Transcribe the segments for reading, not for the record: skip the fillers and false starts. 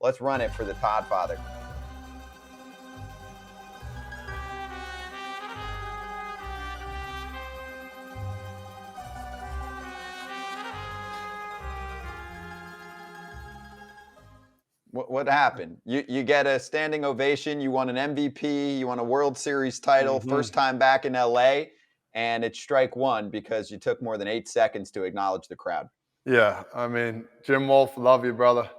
Let's run it for the Todd Father. What happened? You get a standing ovation. You won an MVP. You won a World Series title. First time back in LA. And it's strike one because you took more than 8 seconds to acknowledge the crowd. Yeah, I mean, Jim Wolf, love you, brother.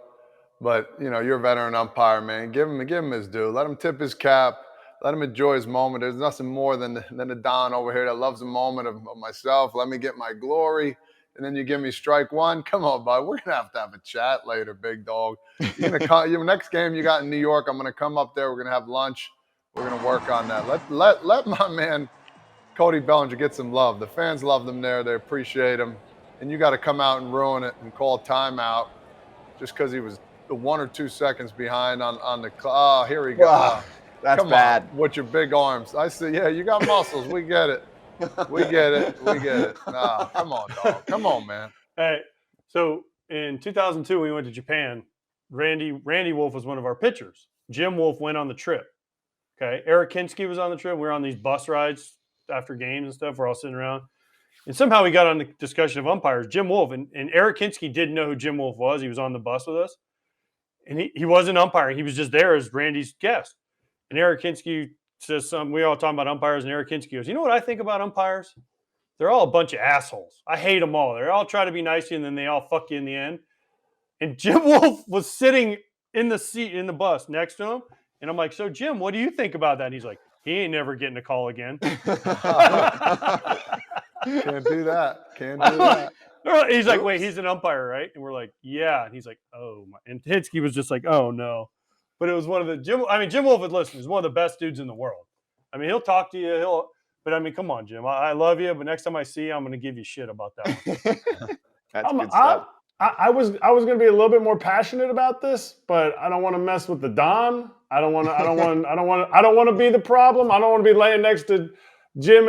But, you're a veteran umpire, man. Give him his due. Let him tip his cap. Let him enjoy his moment. There's nothing more than the Don over here that loves the moment of myself. Let me get my glory. And then you give me strike one. Come on, bud. We're going to have a chat later, big dog. You're going to come. Next game you got in New York, I'm going to come up there. We're going to have lunch. We're going to work on that. Let my man Cody Bellinger get some love. The fans love them there. They appreciate him. And you got to come out and ruin it and call timeout just because he was 1 or 2 seconds behind on the – oh, here we go. Wow, that's come bad. On, with your big arms. I said, yeah, you got muscles. We get it. We get it. Nah, come on, dog. Come on, man. Hey, so in 2002, we went to Japan. Randy Wolf was one of our pitchers. Jim Wolf went on the trip. Okay. Eric Kinski was on the trip. We were on these bus rides after games and stuff. We're all sitting around. And somehow we got on the discussion of umpires. Jim Wolf and Eric Kinski didn't know who Jim Wolf was. He was on the bus with us. And he wasn't umpiring. He was just there as Randy's guest. And Eric Kinski says something. We all talking about umpires, and Eric Kinski goes, you know what I think about umpires? They're all a bunch of assholes. I hate them all. They all try to be nice to you, and then they all fuck you in the end. And Jim Wolf was sitting in the seat in the bus next to him. And I'm like, so, Jim, what do you think about that? And he's like, he ain't never getting a call again. Can't do that. He's like, wait, he's an umpire, right? And we're like, yeah. And he's like, oh, my. And Hinsky was just like, oh, no. But it was one of the Jim Wolf had listened. He's one of the best dudes in the world. I mean, he'll talk to you. But I mean, come on, Jim. I love you, but next time I see you, I'm going to give you shit about that one. That's good stuff. I was going to be a little bit more passionate about this, but I don't want to mess with the Don. I don't want to be the problem. I don't want to be laying next to Jim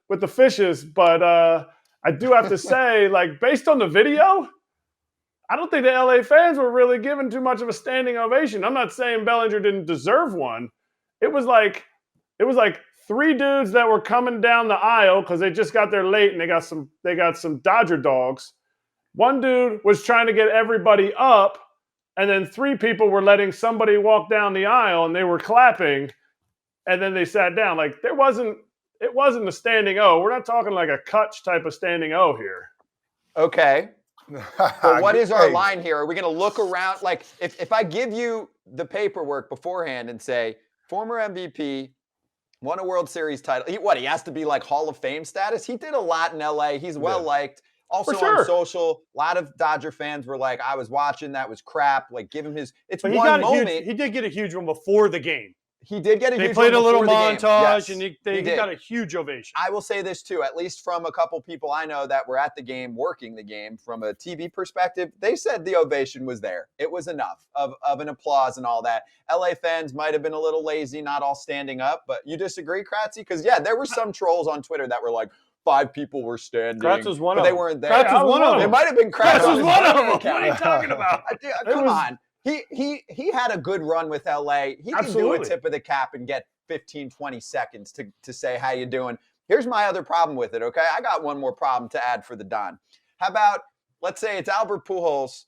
with the fishes. But I do have to say, like, based on the video, I don't think the LA fans were really given too much of a standing ovation. I'm not saying Bellinger didn't deserve one. It was like 3 dudes that were coming down the aisle because they just got there late and they got some Dodger dogs. One dude was trying to get everybody up, and then 3 people were letting somebody walk down the aisle and they were clapping, and then they sat down. Like it wasn't a standing O. We're not talking like a Kutch type of standing O here. Okay. But what is our line here? Are we going to look around? Like, if I give you the paperwork beforehand and say, former MVP, won a World Series title, he has to be like Hall of Fame status? He did a lot in LA. He's well-liked. Also on social, a lot of Dodger fans were like, I was watching, that was crap. Like, give him his – it's one moment. He did get a huge one before the game. He did get a huge one. They played a little montage, yes, and he got a huge ovation. I will say this, too, at least from a couple people I know that were at the game, working the game, from a TV perspective, they said the ovation was there. It was enough of an applause and all that. LA fans might have been a little lazy, not all standing up, but you disagree, Kratzy? Because, yeah, there were some trolls on Twitter that were like, 5 people were standing. Kratz was one of them. They weren't there. Kratz was one of them. It might have been Kratz. Kratz was one of them. What are you talking about? Come on. He had a good run with LA. He can do a tip of the cap and get 15, 20 seconds to say, how you doing? Here's my other problem with it, okay? I got one more problem to add for the Don. How about, let's say it's Albert Pujols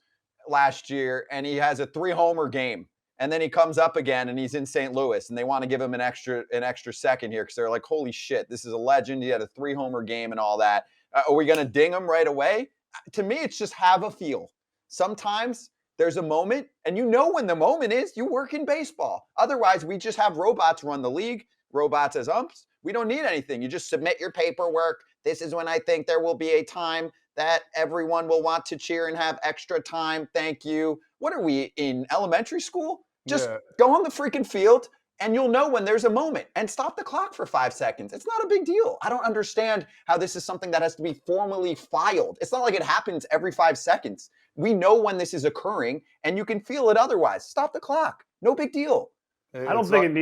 last year, and he has a 3-homer game. And then he comes up again and he's in St. Louis, and they want to give him an extra second here because they're like, holy shit, this is a legend. He had a 3-homer game and all that. Are we going to ding him right away? To me, it's just have a feel. Sometimes there's a moment, and you know when the moment is. You work in baseball. Otherwise, we just have robots run the league, robots as umps. We don't need anything. You just submit your paperwork. This is when I think there will be a time that everyone will want to cheer and have extra time. Thank you. What are we, in elementary school? Just go on the freaking field, and you'll know when there's a moment, and stop the clock for 5 seconds. It's not a big deal. I don't understand how this is something that has to be formally filed. It's not like it happens every 5 seconds. We know when this is occurring, and you can feel it otherwise. Stop the clock. No big deal. I don't think it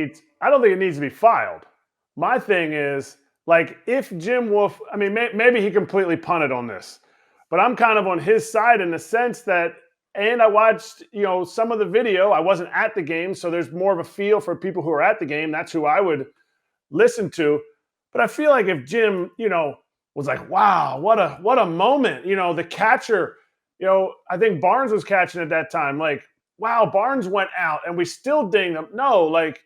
needs to be filed. My thing is, like, if Jim Wolf, I mean, maybe he completely punted on this, but I'm kind of on his side in the sense that and I watched, some of the video. I wasn't at the game, so there's more of a feel for people who are at the game. That's who I would listen to. But I feel like if Jim, was like, wow, what a moment. The catcher, I think Barnes was catching at that time. Like, wow, Barnes went out and we still dinged him. No, like,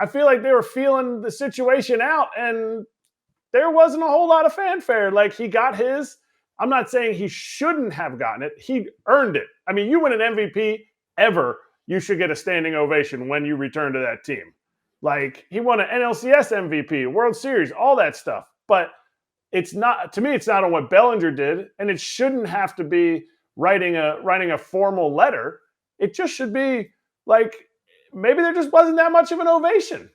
I feel like they were feeling the situation out and there wasn't a whole lot of fanfare. Like, he got his. I'm not saying he shouldn't have gotten it. He earned it. I mean, you win an MVP ever, you should get a standing ovation when you return to that team. Like, he won an NLCS MVP, World Series, all that stuff. But it's not, to me, it's not on what Bellinger did, and it shouldn't have to be writing a formal letter. It just should be like, maybe there just wasn't that much of an ovation.